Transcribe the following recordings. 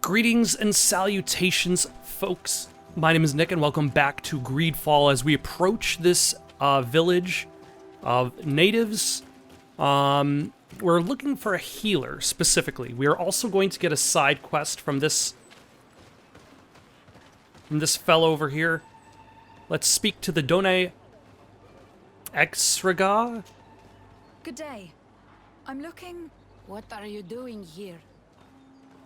Greetings and salutations, folks. My name is Nick, and welcome back to GreedFall as we approach this village of natives. We're looking for a healer, specifically. We are also going to get a side quest from this fellow over here. Let's speak to the Done Exraga. Good day. I'm looking... What are you doing here?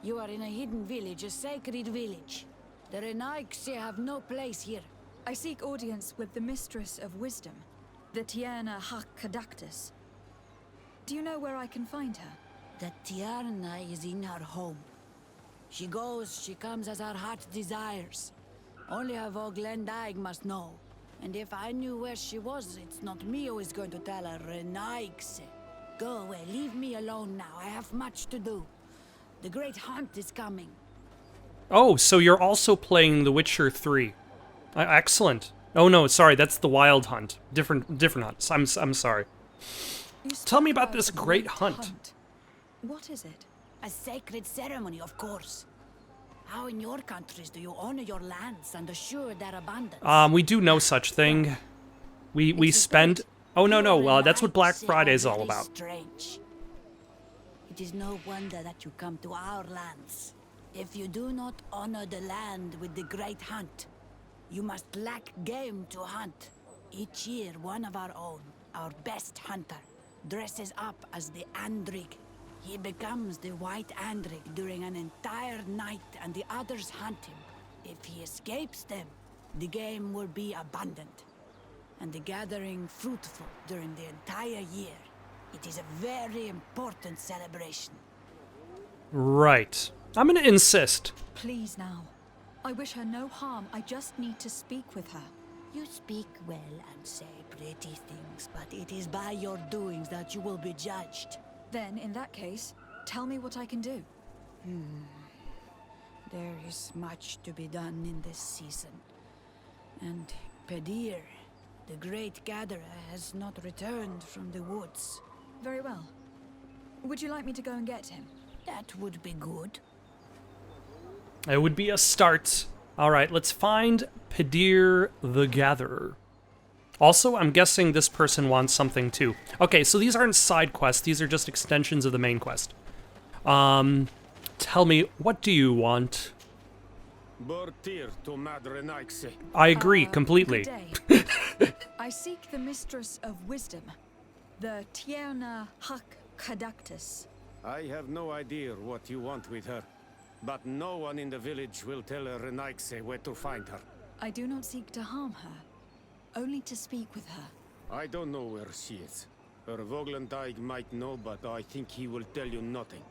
You are in a hidden village, a sacred village. The Renaigse have no place here. I seek audience with the Mistress of Wisdom, the Tierna Hakadactus. Do you know where I can find her? The Tierna is in her home. She goes, she comes as her heart desires. Only her Voglendaig must know. And if I knew where she was, it's not me who is going to tell her, Renaigse. Go away, leave me alone now. I have much to do. The great hunt is coming. Oh, so you're also playing The Witcher 3. Excellent. Oh no, sorry, that's the Wild Hunt. Different hunts. I'm sorry. Tell me about this great hunt. What is it? A sacred ceremony, of course. How in your countries do you honor your lands and assure their abundance? We do no such thing. We spend... Oh no, that's what Black Friday is all about. Strange. It is no wonder that you come to our lands. If you do not honor the land with the great hunt, you must lack game to hunt. Each year, one of our own, our best hunter, dresses up as the Andrig. He becomes the White Andrig during an entire night, and the others hunt him. If he escapes them, the game will be abundant, and the gathering fruitful during the entire year. It is a very important celebration. Right. I'm gonna insist. Please now. I wish her no harm. I just need to speak with her. You speak well and say pretty things, but it is by your doings that you will be judged. Then, in that case, tell me what I can do. There is much to be done in this season. And Pedir, the great gatherer, has not returned from the woods. Very well. Would you like me to go and get him? That would be good. It would be a start. Alright, let's find Pedir the Gatherer. Also, I'm guessing this person wants something too. Okay, so these aren't side quests, these are just extensions of the main quest. Tell me, what do you want? I agree, completely. Good day. I seek the Mistress of Wisdom, the Tierna Hakadactus. I have no idea what you want with her, but no one in the village will tell Renaigse where to find her. I do not seek to harm her, only to speak with her. I don't know where she is. Her Voglendaig might know, but I think he will tell you nothing.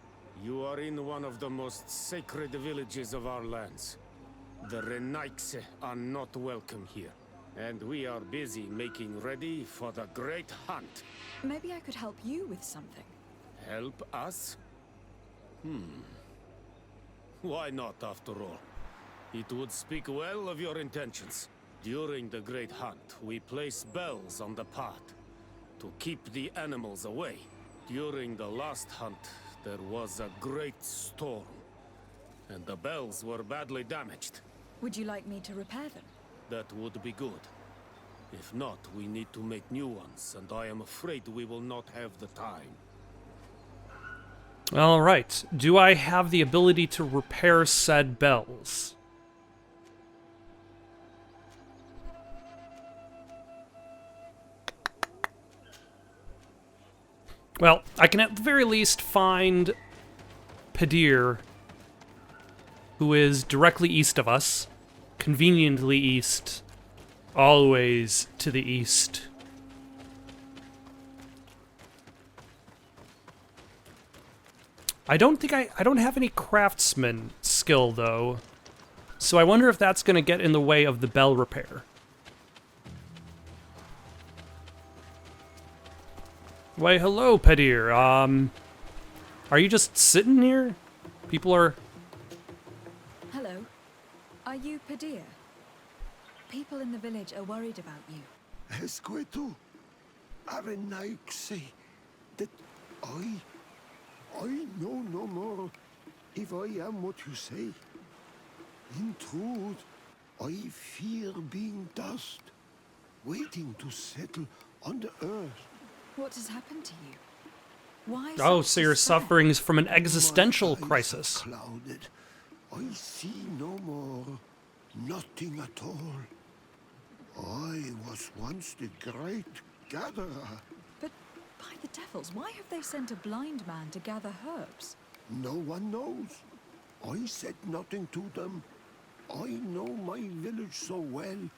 You are in one of the most sacred villages of our lands. The Renaigse are not welcome here, and we are busy making ready for the great hunt. Maybe I could help you with something. Help us? Why not, after all? It would speak well of your intentions. During the great hunt, we place bells on the path to keep the animals away. During the last hunt, there was a great storm, and the bells were badly damaged. Would you like me to repair them? That would be good. If not, we need to make new ones, and I am afraid we will not have the time. Alright, do I have the ability to repair said bells? Well, I can at the very least find Pedir, who is directly east of us, conveniently east, always to the east. I don't have any craftsman skill, though, so I wonder if that's going to get in the way of the bell repair. Why, hello, Pedir. Are you just sitting here? People are... Hello. Are you Pedir? People in the village are worried about you. Esquetu, Arenaigse, that I know no more. if I am what you say. In truth, I fear being dust, waiting to settle on the earth. What has happened to you? Why Oh, such so you're despair? suffering from an existential My eyes are crisis. clouded. I see no more, nothing at all. I was once the great gatherer. But by the devils, why have they sent a blind man to gather herbs? No one knows. I said nothing to them. I know my village so well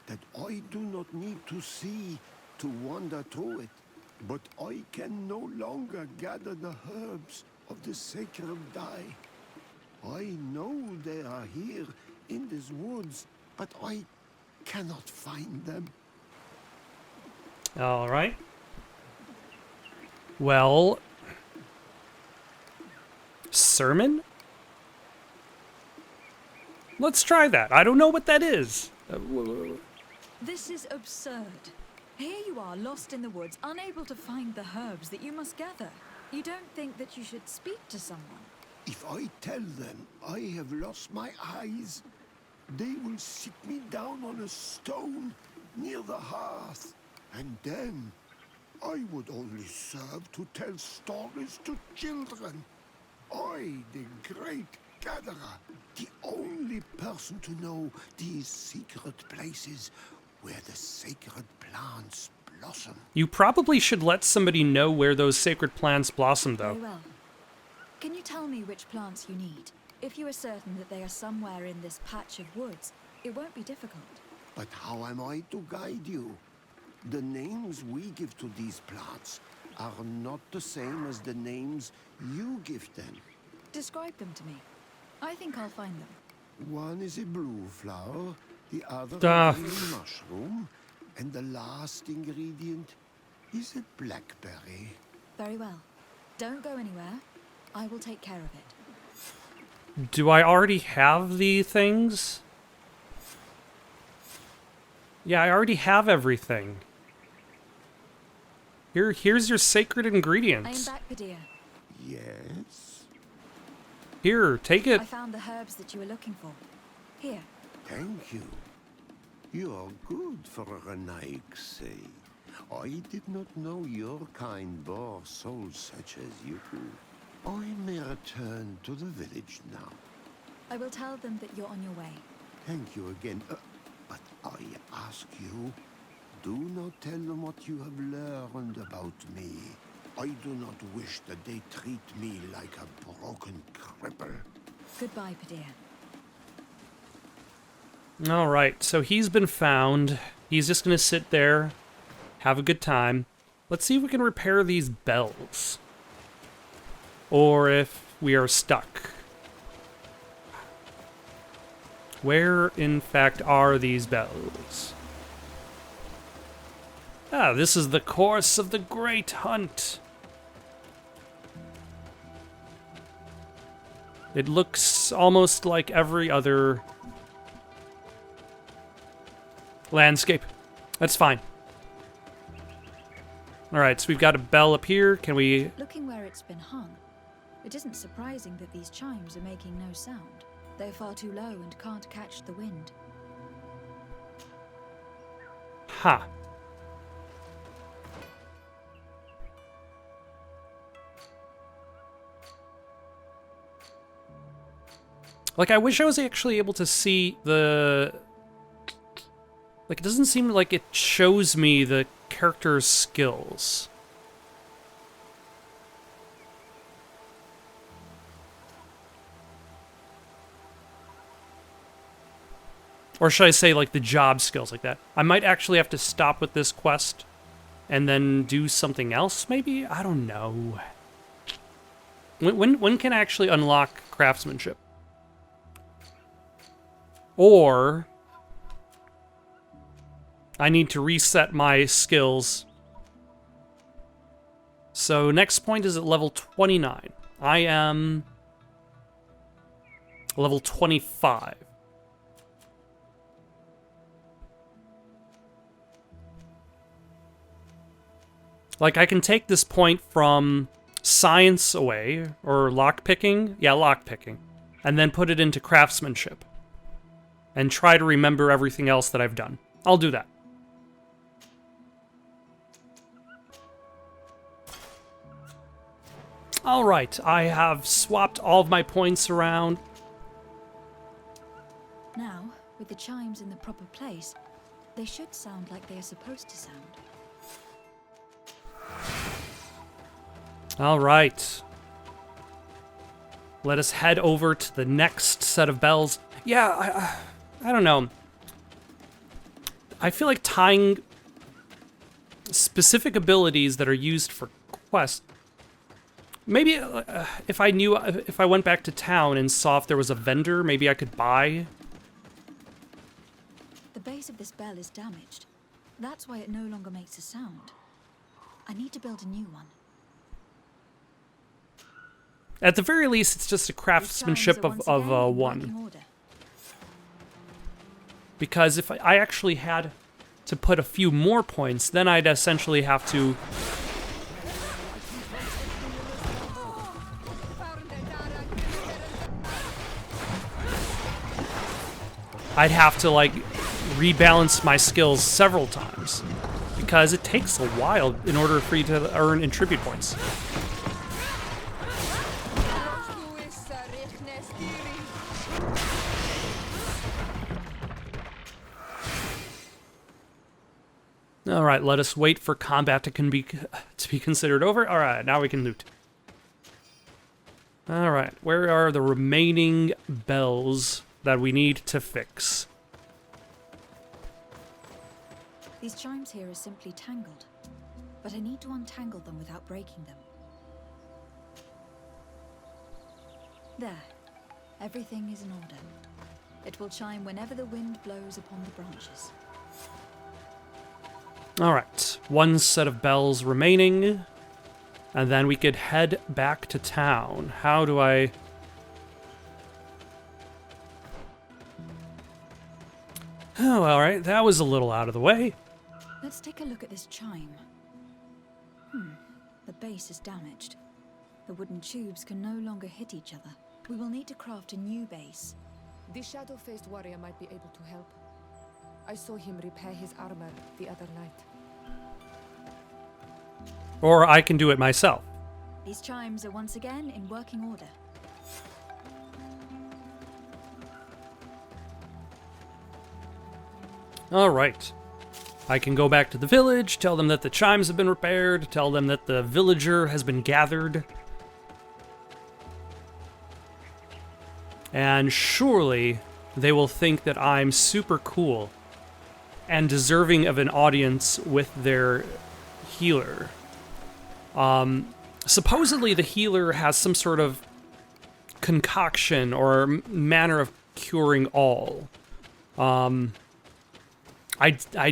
that I do not need to see to wander through it. But I can no longer gather the herbs of the sacred dye. I know they are here in these woods, but I cannot find them. All right. Well, sermon? Let's try that. I don't know what that is. This is absurd. Here you are, lost in the woods, unable to find the herbs that you must gather. You don't think that you should speak to someone? If I tell them I have lost my eyes, they will sit me down on a stone near the hearth. And then I would only serve to tell stories to children. I, the great gatherer, the only person to know these secret places where the sacred plants blossom. You probably should let somebody know where those sacred plants blossom, though. Very well. Can you tell me which plants you need? If you are certain that they are somewhere in this patch of woods, it won't be difficult. But how am I to guide you? The names we give to these plants are not the same as the names you give them. Describe them to me. I think I'll find them. One is a blue flower, the other Ah. a green mushroom, and the last ingredient is a blackberry. Very well. Don't go anywhere. I will take care of it. Do I already have the things? Yeah, I already have everything. Here's your sacred I am ingredients. back, Padilla. Yes, Here, take it. I found the herbs that you were looking for. Here. thank you. You are good for a Renaik, say. I did not know your kind bore souls such as you. I may return to the village now. I will tell them that you're on your way. Thank you again. But I ask you, do not tell them what you have learned about me. I do not wish that they treat me like a broken cripple. Goodbye, Padilla. All right, so he's been found. He's just gonna sit there, have a good time. Let's see if we can repair these bells. Or if we are stuck. Where, in fact, are these bells? Ah, this is the course of the Great Hunt. It looks almost like every other landscape. That's fine. Alright, so we've got a bell up here. Can we... Looking where it's been hung, it isn't surprising that these chimes are making no sound. They're far too low and can't catch the wind. Ha. Like, I wish I was actually able to see the... Like, it doesn't seem like it shows me the character's skills. Or should I say, like, the job skills like that? I might actually have to stop with this quest and then do something else, maybe? I don't know. When can I actually unlock craftsmanship? Or I need to reset my skills. So next point is at level 29. I am level 25. Like, I can take this point from science away, or lockpicking. Yeah, lockpicking. And then put it into craftsmanship. And try to remember everything else that I've done. I'll do that. Alright, I have swapped all of my points around. Now, with the chimes in the proper place, they should sound like they are supposed to sound. Alright. Let us head over to the next set of bells. Yeah, I don't know. I feel like tying specific abilities that are used for quests. Maybe if I went back to town and saw if there was a vendor, maybe I could buy. The base of this bell is damaged. That's why it no longer makes a sound. I need to build a new one. At the very least, it's just a craftsmanship These chimes are once again in one. working order. Because if I actually had to put a few more points, then I'd essentially have to... I'd have to, like, rebalance my skills several times. Because it takes a while in order for you to earn attribute points. Alright, let us wait for combat to be considered over. Alright, now we can loot. Alright, where are the remaining bells that we need to fix? These chimes here are simply tangled, but I need to untangle them without breaking them. There. Everything is in order. It will chime whenever the wind blows upon the branches. Alright, one set of bells remaining, and then we could head back to town. How do I... Oh, alright, that was a little out of the way. Let's take a look at this chime. The base is damaged. The wooden tubes can no longer hit each other. We will need to craft a new base. The shadow-faced warrior might be able to help. I saw him repair his armor the other night. Or I can do it myself. These chimes are once again in working order. Alright. I can go back to the village, tell them that the chimes have been repaired, tell them that the villager has been gathered. And surely they will think that I'm super cool and deserving of an audience with their healer. Supposedly the healer has some sort of concoction or manner of curing all. I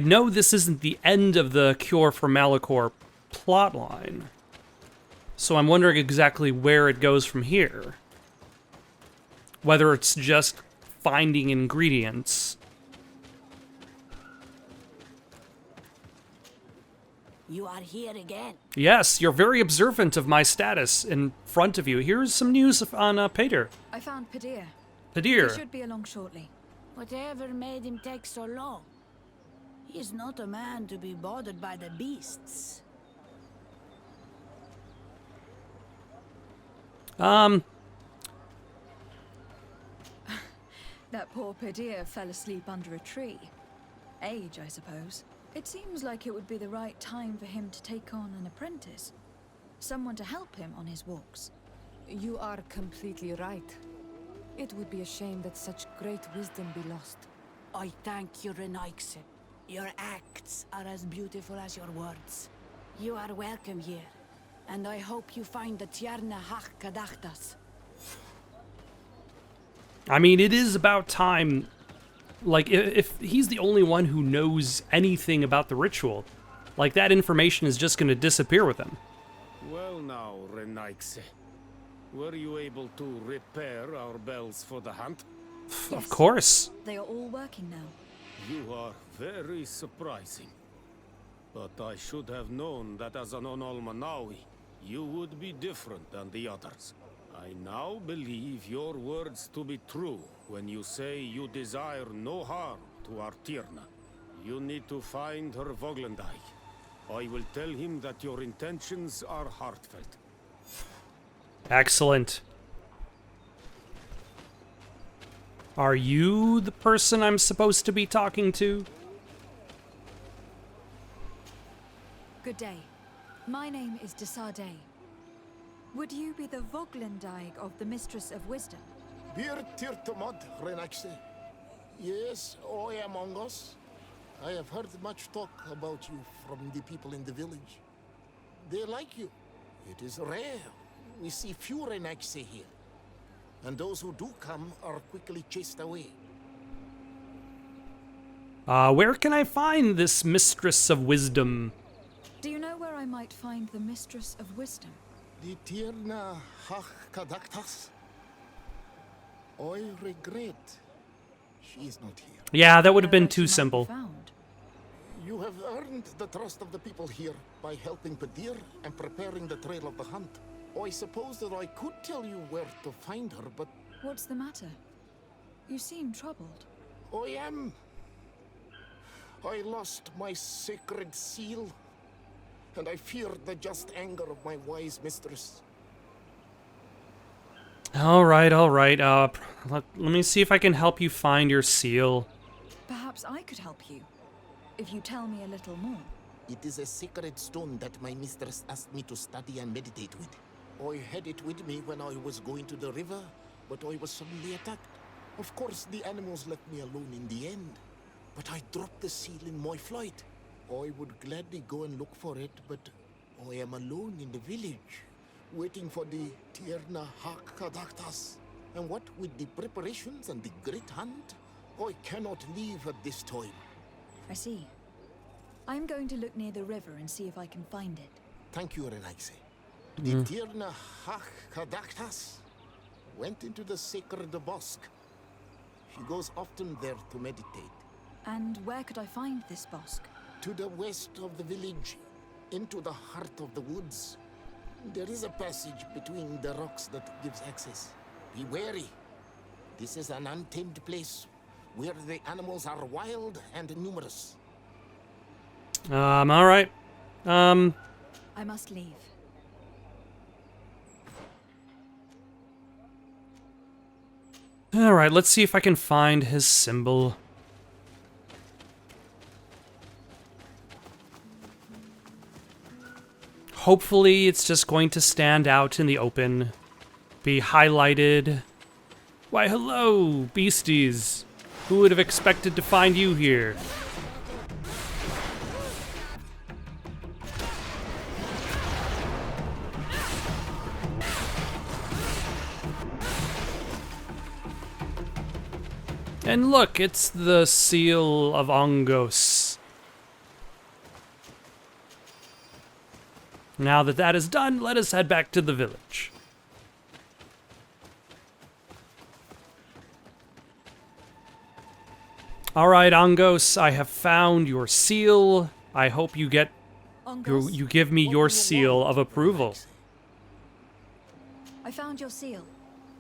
know this isn't the end of the Cure for Malachor plotline, so I'm wondering exactly where it goes from here. Whether it's just finding ingredients. You are here again. Yes, you're very observant of my status in front of you. Here's some news on Peter. I found Padir. He Padir. should be along shortly. Whatever made him take so long? He is not a man to be bothered by the beasts. That poor Padir fell asleep under a tree. Age, I suppose. It seems like it would be the right time for him to take on an apprentice. Someone to help him on his walks. You are completely right. It would be a shame that such great wisdom be lost. I thank you, Renaikse. Your acts are as beautiful as your words. You are welcome here, and I hope you find the Tierna Hach Kadachtas. I mean, it is about time. Like, if he's the only one who knows anything about the ritual, like, that information is just going to disappear with him. Well now, Renaikse. Were you able to repair our bells for the hunt? Of course. They are all working now. You are very surprising. But I should have known that as an Onolmanawi, you would be different than the others. I now believe your words to be true when you say you desire no harm to Artirna. You need to find her Voglendijk. I will tell him that your intentions are heartfelt. Excellent. Are you the person I'm supposed to be talking to? Good day. My name is Desardet. Would you be the Voglendijk of the Mistress of Wisdom? Bir tirtamod, Renaxe. Yes, I am among us. I have heard much talk about you from the people in the village. They like you. It is rare. We see few Renaxe here. And those who do come are quickly chased away. Where can I find this Mistress of Wisdom? Do you know where I might find the Mistress of Wisdom? The Tirna Hach Kadaktas. I regret she is not here. Yeah, that would have been Where too she might be simple. found. You have earned the trust of the people here by helping Padir and preparing the trail of the hunt. I suppose that I could tell you where to find her, but What's the matter? You seem troubled. I am. I lost my sacred seal, and I fear the just anger of my wise mistress. All right. Let me see if I can help you find your seal. Perhaps I could help you, if you tell me a little more. It is a sacred stone that my mistress asked me to study and meditate with. I had it with me when I was going to the river, but I was suddenly attacked. Of course, the animals left me alone in the end, but I dropped the seal in my flight. I would gladly go and look for it, but I am alone in the village, waiting for the Tierna Hakadaktas. And what with the preparations and the great hunt, I cannot leave at this time. I see. I'm going to look near the river and see if I can find it. Thank you, Renaxe. The Tierna Hakadaktas went into the sacred bosque. She goes often there to meditate. And where could I find this bosque? To the west of the village, into the heart of the woods. There is a passage between the rocks that gives access. Be wary. This is an untamed place where the animals are wild and numerous. All right. I must leave. All right, let's see if I can find his symbol. Hopefully it's just going to stand out in the open, be highlighted. Why, hello, beasties. Who would have expected to find you here? And look, it's the seal of Ongos. Now that that is done, let us head back to the village. All right, Ongos, I have found your seal. I hope you get you give me your seal of approval. I found your seal.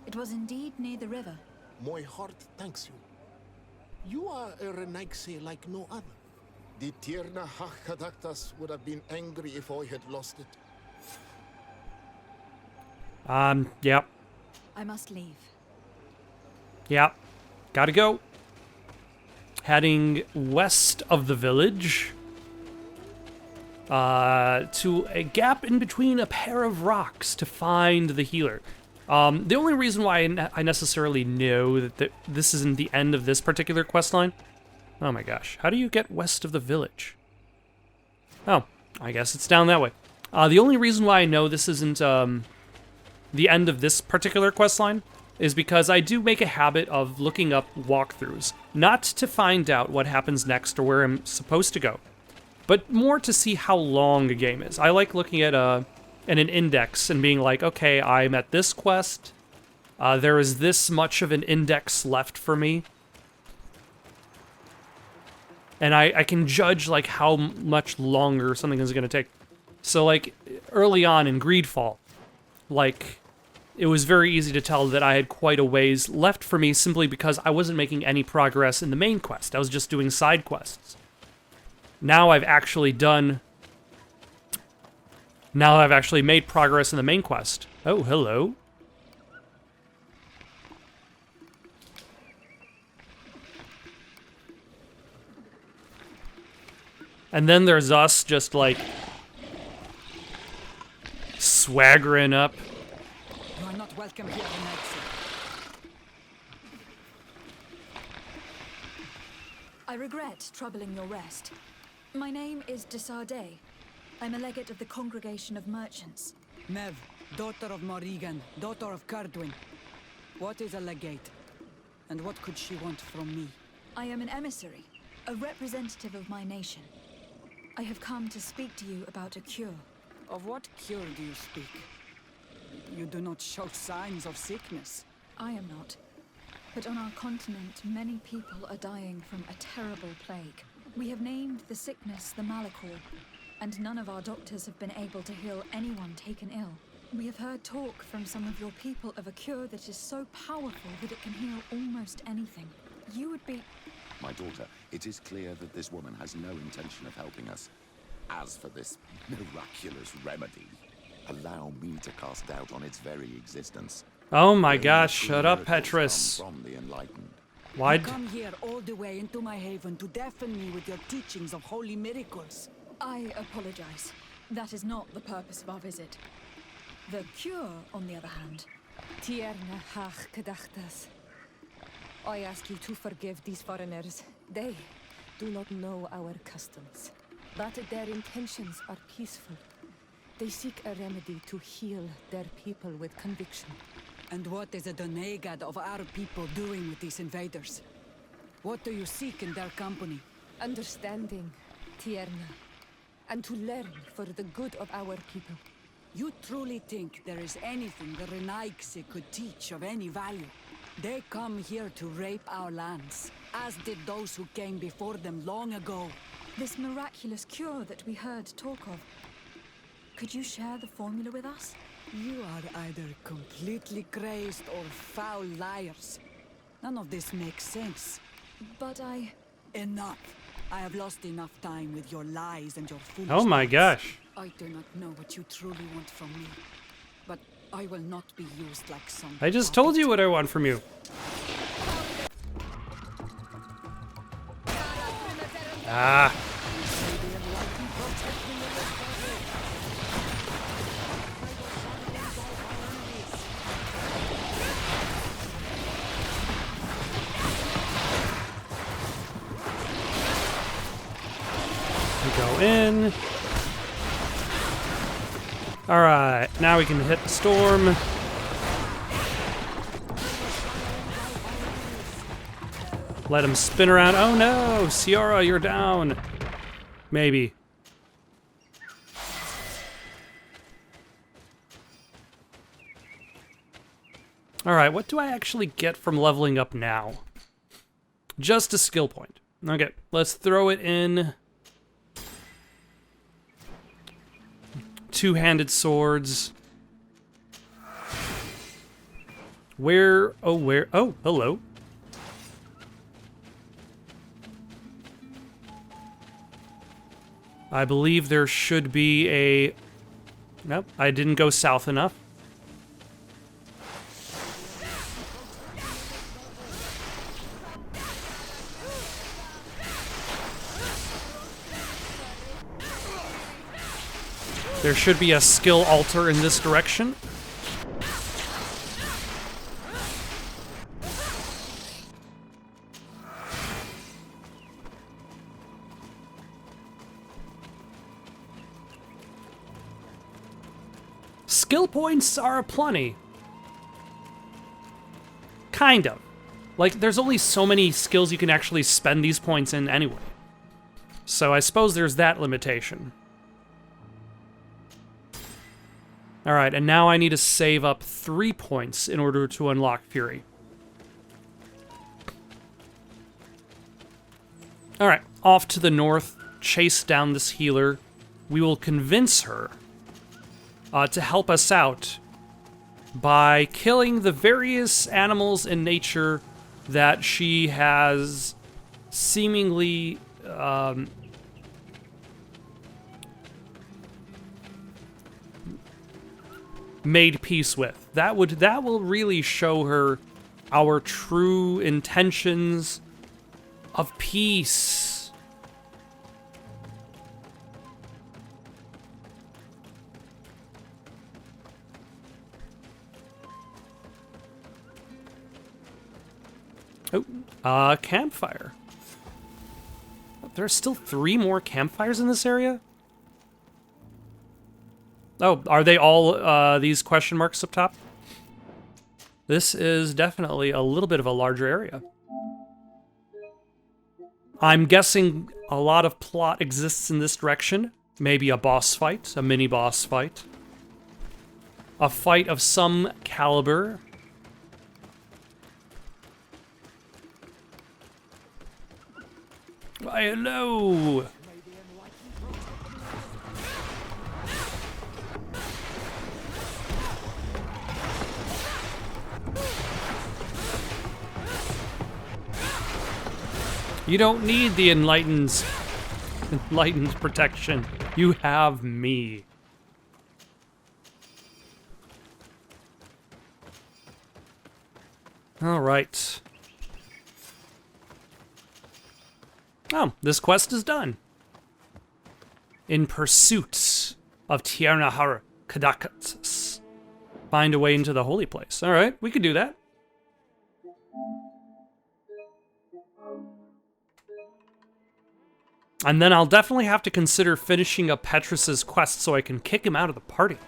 It was indeed near the river. My heart thanks you. You are a Renaxe like no other. The Tierna Hakadaktas would have been angry if I had lost it. Yep. I must leave. Yep. Gotta go. Heading west of the village. To a gap in between a pair of rocks to find the healer. The only reason why I necessarily know that this isn't the end of this particular questline. Oh my gosh, how do you get west of the village? Oh, I guess it's down that way. The only reason why I know this isn't the end of this particular questline is because I do make a habit of looking up walkthroughs, not to find out what happens next or where I'm supposed to go, but more to see how long a game is. I like looking at an index and being like, okay, I'm at this quest. There is this much of an index left for me. And I can judge like how much longer something is going to take. So, like, early on in GreedFall, like, it was very easy to tell that I had quite a ways left for me simply because I wasn't making any progress in the main quest. I was just doing side quests. Now I've actually made progress in the main quest. Oh, hello. And then there's us just, like, swaggering up. You are not welcome here tonight, sir. I regret troubling your rest. My name is de Sardet. I'm a legate of the Congregation of Merchants. Mev, daughter of Morrigan, daughter of Cardwin. What is a legate? And what could she want from me? I am an emissary, a representative of my nation. I have come to speak to you about a cure. Of what cure do you speak? You do not show signs of sickness. I am not. But on our continent, many people are dying from a terrible plague. We have named the sickness the Malachor, and none of our doctors have been able to heal anyone taken ill. We have heard talk from some of your people of a cure that is so powerful that it can heal almost anything. You would be... My daughter, it is clear that this woman has no intention of helping us. As for this miraculous remedy, allow me to cast doubt on its very existence. Oh my gosh, shut up, Petrus. From the enlightened. Why? You come here all the way into my haven to deafen me with your teachings of holy miracles. I apologize. That is not the purpose of our visit. The cure, on the other hand... Tierna hach gedachtas. I ask you to forgive these foreigners. They do not know our customs, but their intentions are peaceful. They seek a remedy to heal their people with conviction. And what is the Donegad of our people doing with these invaders? What do you seek in their company? Understanding, Tierna, and to learn for the good of our people. You truly think there is anything the Renaigse could teach of any value? They come here to rape our lands, as did those who came before them long ago. This miraculous cure that we heard talk of. Could you share the formula with us? You are either completely crazed or foul liars. None of this makes sense. But I... Enough. I have lost enough time with your lies and your foolishness. Oh my gosh. I do not know what you truly want from me, but I will not be used like some... I just told you what I want from you. Ah. We go in. Alright, now we can hit the storm. Let him spin around. Oh no, Ciara, you're down. Maybe. Alright, what do I actually get from leveling up now? Just a skill point. Okay, let's throw it in. Two-handed swords. Where? Oh, hello. I believe there should be a... Nope, I didn't go south enough. There should be a skill altar in this direction. Skill points are aplenty. Kind of. Like, there's only so many skills you can actually spend these points in anyway. So I suppose there's that limitation. Alright, and now I need to save up 3 points in order to unlock Fury. Alright, off to the north, chase down this healer. we will convince her to help us out by killing the various animals in nature that she has seemingly made peace with. That will really show her our true intentions of peace. Oh, campfire. There's still 3 more campfires in this area? Oh, are they all these question marks up top? This is definitely a little bit of a larger area. I'm guessing a lot of plot exists in this direction. Maybe a boss fight, a mini boss fight. A fight of some caliber. Why, hello! You don't need the enlightened protection. You have me. All right. Oh, this quest is done. In pursuit of Tiernahar Kadakatus. Find a way into the holy place. All right, we could do that. And then I'll definitely have to consider finishing up Petrus's quest so I can kick him out of the party.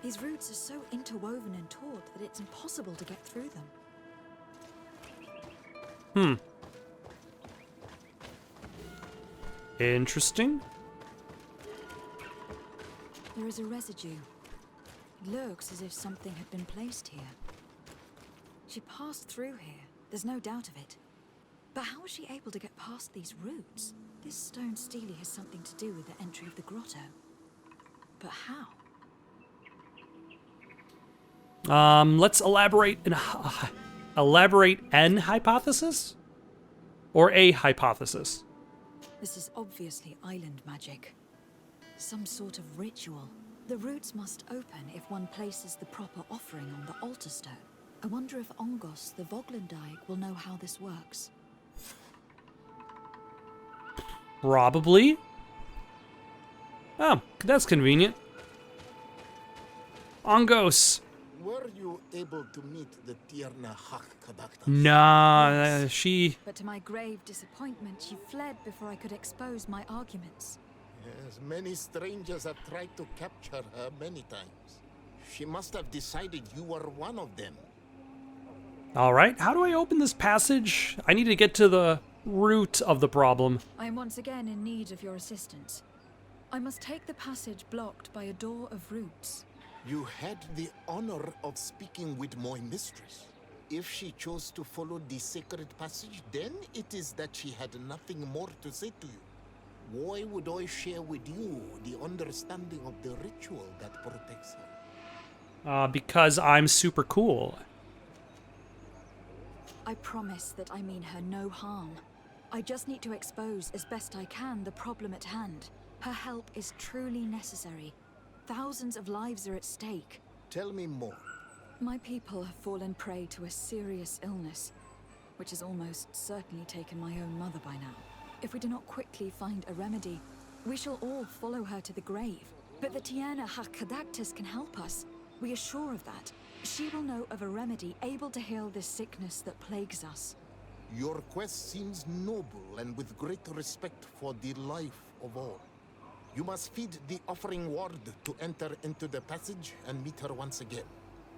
These routes are so interwoven and taut that it's impossible to get through them. Interesting. There is a residue. It looks as if something had been placed here. She passed through here, there's no doubt of it. But how was she able to get past these roots? This stone stele has something to do with the entry of the grotto. But how? Let's elaborate an hypothesis? Or a hypothesis? This is obviously island magic. Some sort of ritual. The roots must open if one places the proper offering on the altar stone. I wonder if Ongos, the Voglandike, will know how this works. Probably. Oh, that's convenient. Ongos. Were you able to meet the Tiernahar Kadakatus? Nah, she... But to my grave disappointment, she fled before I could expose my arguments. Yes, many strangers have tried to capture her many times. She must have decided you were one of them. All right, how do I open this passage? I need to get to the root of the problem. I am once again in need of your assistance. I must take the passage blocked by a door of roots. You had the honor of speaking with my mistress. If she chose to follow the sacred passage, then it is that she had nothing more to say to you. Why would I share with you the understanding of the ritual that protects her? Because I'm super cool. I promise that I mean her no harm. I just need to expose as best I can the problem at hand. Her help is truly necessary. Thousands of lives are at stake. Tell me more. My people have fallen prey to a serious illness, which has almost certainly taken my own mother by now. If we do not quickly find a remedy, we shall all follow her to the grave. But the Tiernahar Kadakatus can help us. We are sure of that. She will know of a remedy able to heal this sickness that plagues us. Your quest seems noble and with great respect for the life of all. You must feed the offering ward to enter into the passage and meet her once again.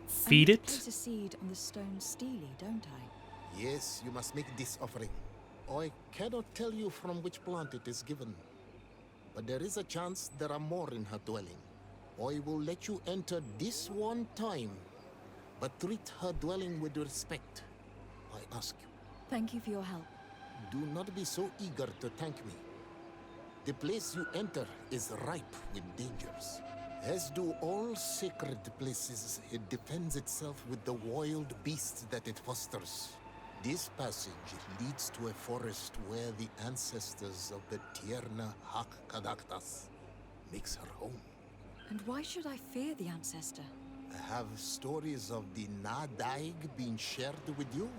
Feed I it? place a seed on the stone stele, don't I? Yes, you must make this offering. I cannot tell you from which plant it is given, but there is a chance there are more in her dwelling. I will let you enter this one time, but treat her dwelling with respect, I ask you. Thank you for your help. Do not be so eager to thank me. The place you enter is ripe with dangers. As do all sacred places, it defends itself with the wild beasts that it fosters. This passage leads to a forest where the ancestors of the Tierna Hak Kadaktas makes her home. And why should I fear the ancestor? Have stories of the Nadaig been shared with you?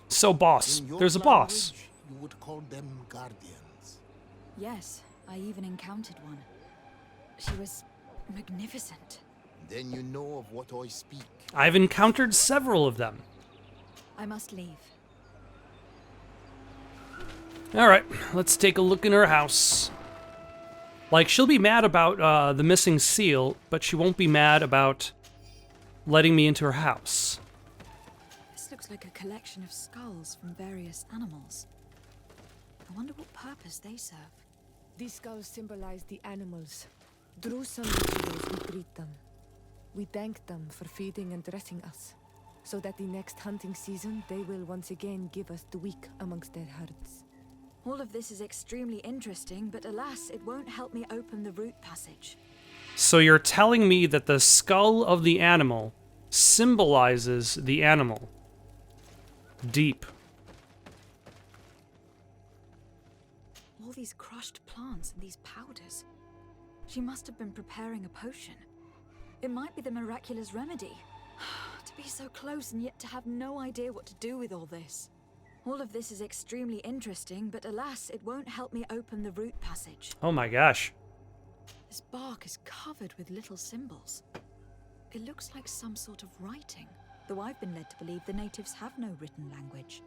So, boss, In your there's a boss. language, you would call them guardians. Yes, I even encountered one. She was magnificent. Then you know of what I speak. I've encountered several of them. I must leave. All right, let's take a look in her house. Like, she'll be mad about the missing seal, but she won't be mad about letting me into her house. This looks like a collection of skulls from various animals. I wonder what purpose they serve. These skulls symbolize the animals. Through some rituals, we greet them. We thank them for feeding and dressing us, so that the next hunting season, they will once again give us the weak amongst their herds. All of this is extremely interesting, but alas, it won't help me open the root passage. So you're telling me that the skull of the animal symbolizes the animal. Deep. All these crushed plants and these powders. She must have been preparing a potion. It might be the miraculous remedy. To be so close and yet to have no idea what to do with all this. All of this is extremely interesting, but alas, it won't help me open the root passage. Oh my gosh. This bark is covered with little symbols. It looks like some sort of writing, though I've been led to believe the natives have no written language.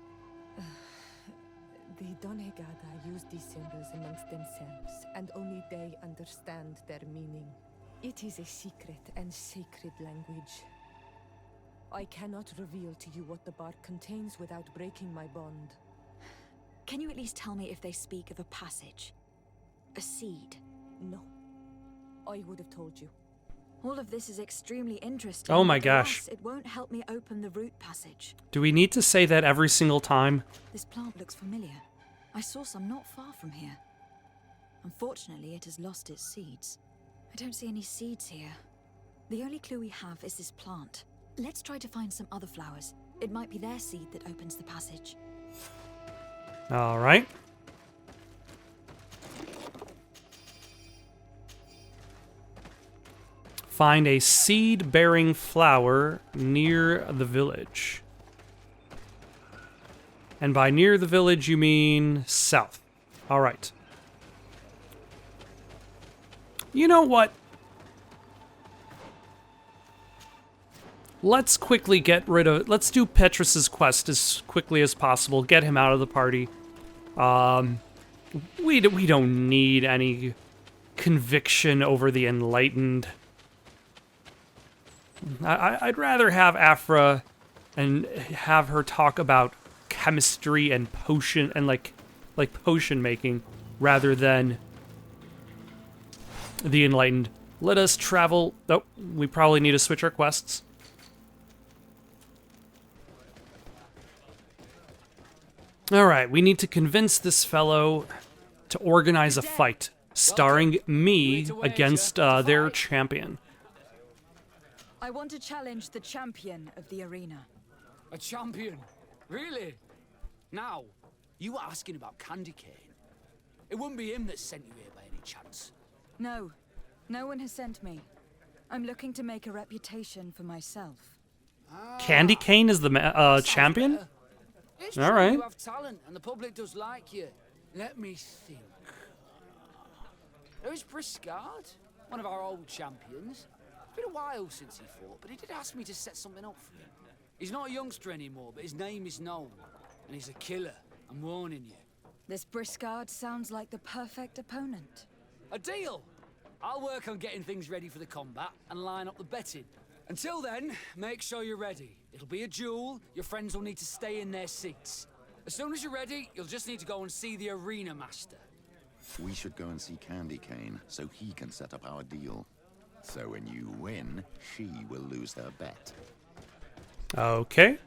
The Donegada use these symbols amongst themselves, and only they understand their meaning. It is a secret and sacred language. I cannot reveal to you what the bark contains without breaking my bond. Can you at least tell me if they speak of a passage? A seed? No. I would have told you. All of this is extremely interesting. Oh my but gosh. alas, it won't help me open the root passage. Do we need to say that every single time? This plant looks familiar. I saw some not far from here. Unfortunately, it has lost its seeds. I don't see any seeds here. The only clue we have is this plant. Let's try to find some other flowers. It might be their seed that opens the passage. All right. Find a seed-bearing flower near the village. And by near the village, you mean south. All right. You know what? Let's quickly get rid of... Let's do Petrus's quest as quickly as possible. Get him out of the party. We don't need any conviction over the enlightened. I'd rather have Afra and have her talk about chemistry and potion and like potion making rather than the enlightened. Let us travel. Oh, we probably need to switch our quests. All right, we need to convince this fellow to organize a fight starring me against their champion. I want to challenge the champion of the arena. A champion? Really? Now, you were asking about Candy Cane. It wouldn't be him that sent you here by any chance. No, no one has sent me. I'm looking to make a reputation for myself. Candy Cane is the champion? It's All true right. you have talent, and the public does like you. Let me think. There's Briscard, one of our old champions. It's been a while since he fought, but he did ask me to set something up for him. He's not a youngster anymore, but his name is known. And he's a killer, I'm warning you. This Briscard sounds like the perfect opponent. A deal! I'll work on getting things ready for the combat and line up the betting. Until then, make sure you're ready. It'll be a duel, your friends will need to stay in their seats. As soon as you're ready, you'll just need to go and see the arena master. We should go and see Candy Cane so he can set up our deal. So when you win, she will lose her bet. Okay.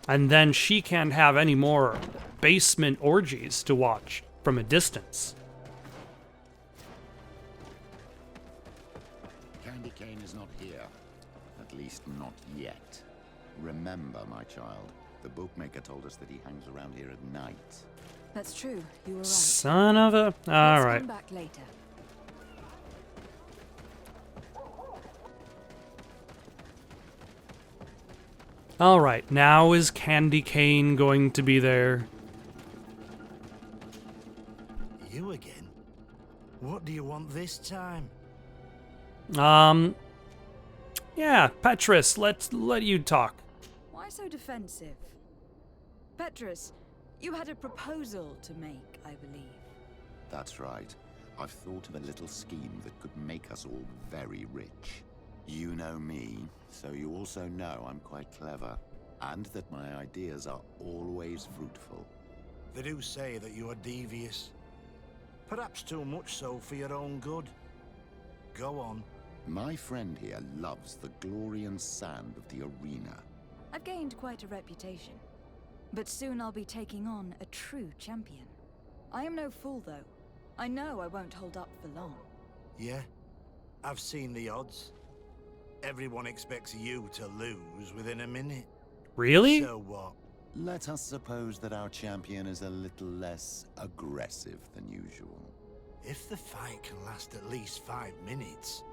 And then she can't have any more basement orgies to watch. from a distance. Candy Cane is not here. At least not yet. Remember, my child, the bookmaker told us that he hangs around here at night. That's true. You were right. Son of a... Let's Alright. come back later. Alright, now is Candy Cane going to be there? You again? What do you want this time? Yeah, Petrus, let you talk. Why so defensive? Petrus, you had a proposal to make, I believe. That's right. I've thought of a little scheme that could make us all very rich. You know me, so you also know I'm quite clever, and that my ideas are always fruitful. They do say that you are devious. Perhaps too much so for your own good. Go on. My friend here loves the glory and sand of the arena. I've gained quite a reputation. But soon I'll be taking on a true champion. I am no fool, though. I know I won't hold up for long. Yeah? I've seen the odds. Everyone expects you to lose within a minute. Really? So what? Let us suppose that our champion is a little less aggressive than usual. If the fight can last at least 5 minutes,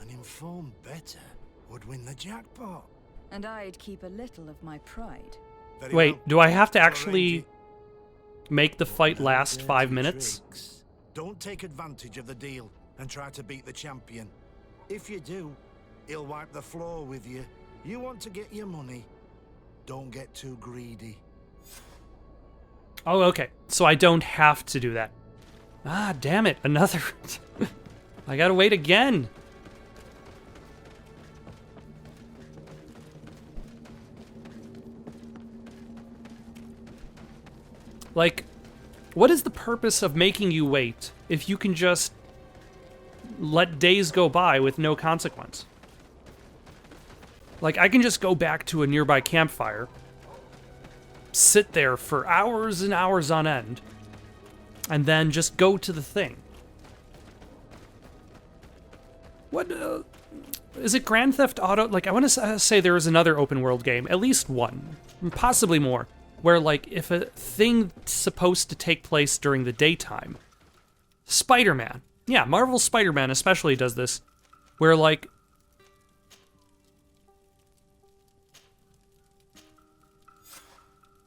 an informed bettor would win the jackpot. And I'd keep a little of my pride. Very Wait, well. do I have to Arrange actually it. make the fight No last 5 dirty minutes? tricks. Don't take advantage of the deal and try to beat the champion. If you do, he'll wipe the floor with you. You want to get your money. Don't get too greedy. Oh, okay. So I don't have to do that. Ah, damn it. Another... I gotta wait again. Like, what is the purpose of making you wait if you can just let days go by with no consequence? Like, I can just go back to a nearby campfire, sit there for hours and hours on end, and then just go to the thing. What, is it Grand Theft Auto? Like, I want to say there is another open world game, at least one, possibly more, where, like, if a thing's supposed to take place during the daytime, Spider-Man. Yeah, Marvel's Spider-Man especially does this, where, like,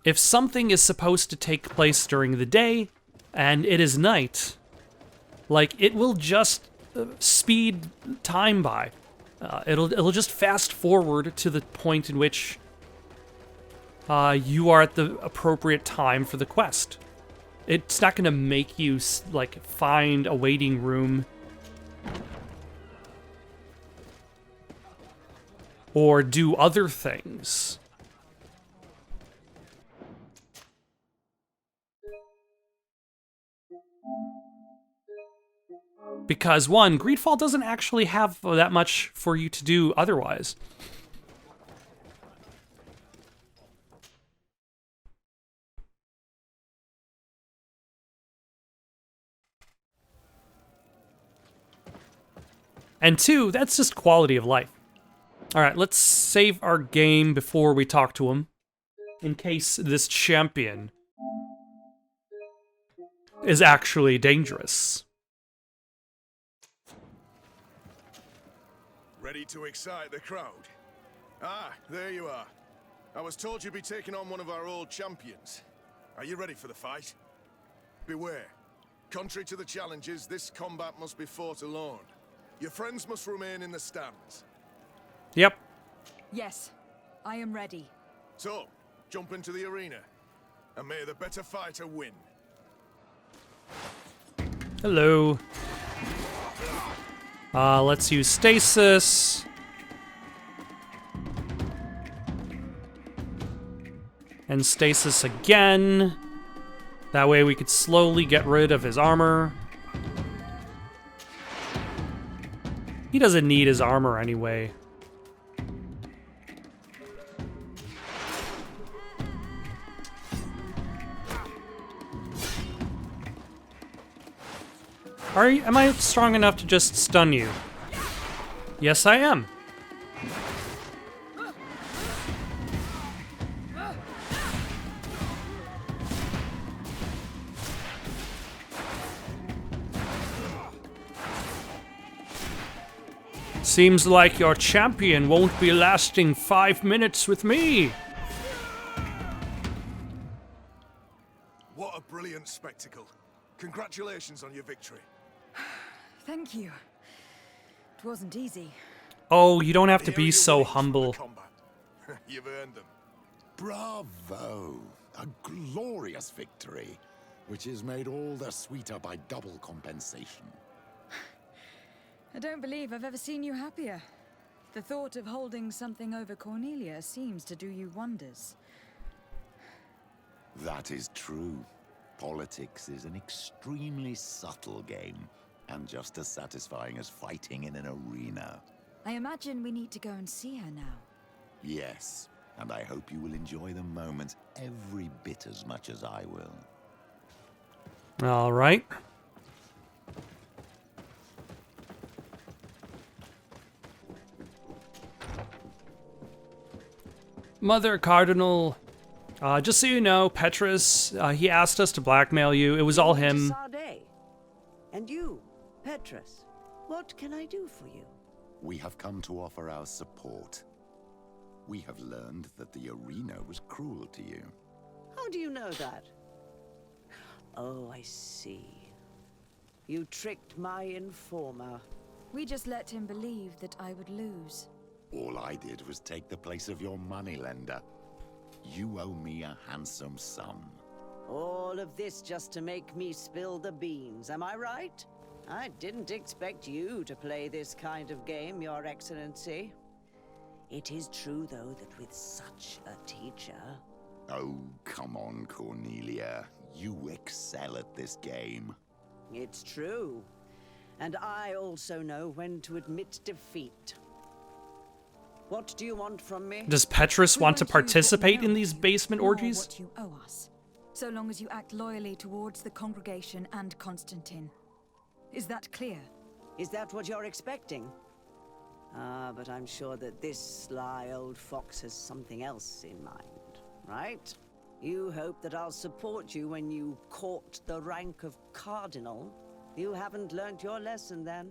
if something is supposed to take place during the day, and it is night, like, it will just speed time by. It'll just fast forward to the point in which you are at the appropriate time for the quest. It's not gonna make you, like, find a waiting room or do other things. Because, one, GreedFall doesn't actually have that much for you to do otherwise. And two, that's just quality of life. Alright, let's save our game before we talk to him, in case this champion is actually dangerous. Ready to excite the crowd? Ah, there you are. I was told you'd be taking on one of our old champions. Are you ready for the fight? Beware. Contrary to the challenges, this combat must be fought alone. Your friends must remain in the stands. Yep. Yes, I am ready. So, jump into the arena, and may the better fighter win. Hello. Let's use stasis. And stasis again. That way we could slowly get rid of his armor. He doesn't need his armor anyway. Am I strong enough to just stun you? Yes, I am. Seems like your champion won't be lasting 5 minutes with me. What a brilliant spectacle. Congratulations on your victory. Thank you. It wasn't easy. Oh, you don't have to Here are be your so winnings from the humble. combat. You've earned them. Bravo! A glorious victory, which is made all the sweeter by double compensation. I don't believe I've ever seen you happier. The thought of holding something over Cornelia seems to do you wonders. That is true. Politics is an extremely subtle game, and just as satisfying as fighting in an arena. I imagine we need to go and see her now. Yes, and I hope you will enjoy the moment every bit as much as I will. All right. Mother Cardinal, just so you know, Petrus, he asked us to blackmail you. It was all him. Sade. And you, Petrus, what can I do for you? We have come to offer our support. We have learned that the arena was cruel to you. How do you know that? Oh, I see. You tricked my informer. We just let him believe that I would lose. All I did was take the place of your moneylender. You owe me a handsome sum. All of this just to make me spill the beans, am I right? I didn't expect you to play this kind of game, Your Excellency. It is true, though, that with such a teacher... Oh, come on, Cornelia. You excel at this game. It's true. And I also know when to admit defeat. What do you want from me? Does Petrus want to participate in these basement orgies? What you owe us, so long as you act loyally towards the congregation and Constantine. Is that clear? Is that what you're expecting? Ah, but I'm sure that this sly old fox has something else in mind, right? You hope that I'll support you when you court the rank of cardinal? You haven't learnt your lesson, then?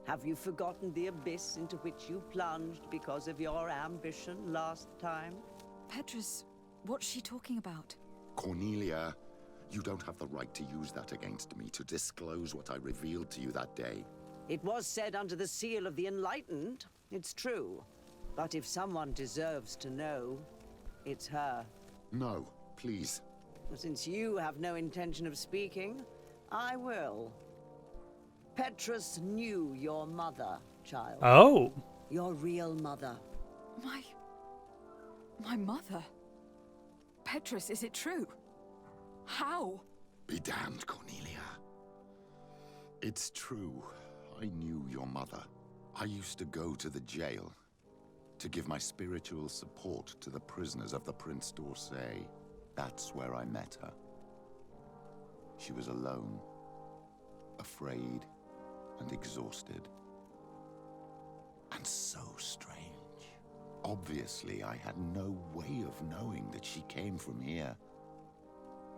Have you forgotten the abyss into which you plunged because of your ambition last time? Petrus, what's she talking about? Cornelia, you don't have the right to use that against me, to disclose what I revealed to you that day. It was said under the seal of the Enlightened, it's true. But if someone deserves to know, it's her. No, please. Since you have no intention of speaking, I will. Petrus knew your mother, child. Oh. Your real mother. My mother? Petrus, is it true? How? Be damned, Cornelia. It's true. I knew your mother. I used to go to the jail to give my spiritual support to the prisoners of the Prince d'Orsay. That's where I met her. She was alone, afraid, and exhausted. And so strange. Obviously, I had no way of knowing that she came from here.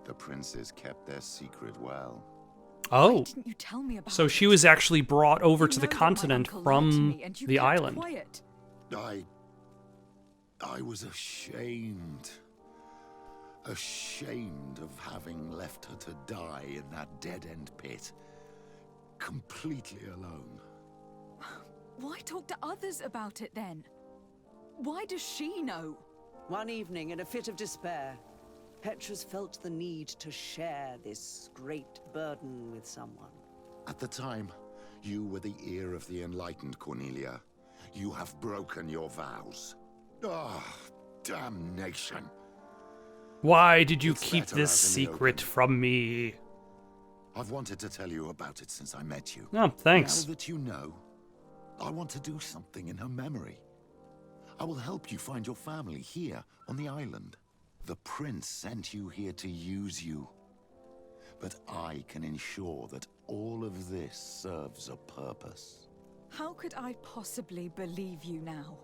The princes kept their secret well. Oh. Why didn't you tell me about So she was actually brought over to the that my continent uncle lied to from me and you the kept island. quiet. I was ashamed. Ashamed of having left her to die in that dead-end pit. Completely alone. Why talk to others about it then? Why does she know? One evening, in a fit of despair, Petrus felt the need to share this great burden with someone. At the time, you were the ear of the enlightened, Cornelia. You have broken your vows. Ah, damnation. Why did you It's keep better this out in the secret open. from me? I've wanted to tell you about it since I met you. Oh, thanks. Now that you know, I want to do something in her memory. I will help you find your family here on the island. The prince sent you here to use you. But I can ensure that all of this serves a purpose. How could I possibly believe you now?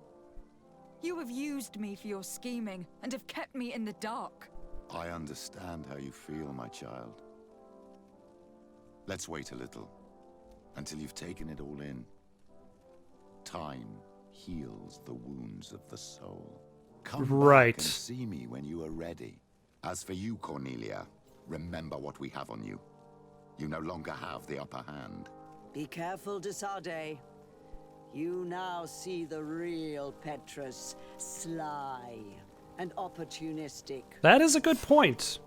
You have used me for your scheming and have kept me in the dark. I understand how you feel, my child. Let's wait a little, until you've taken it all in. Time heals the wounds of the soul. Come back and see me when you are ready. As for you, Cornelia, remember what we have on you. You no longer have the upper hand. Be careful, de Sardet. You now see the real Petrus, sly and opportunistic. That is a good point.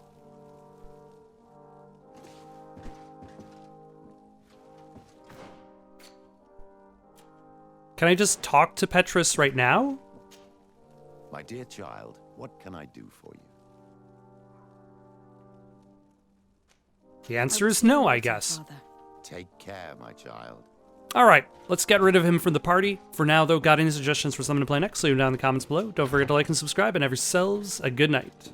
Can I just talk to Petrus right now? My dear child, what can I do for you? The answer is no, I guess. Take care, my child. Alright, let's get rid of him from the party. For now, though, got any suggestions for someone to play next? Leave them down in the comments below. Don't forget to like and subscribe, and have yourselves a good night.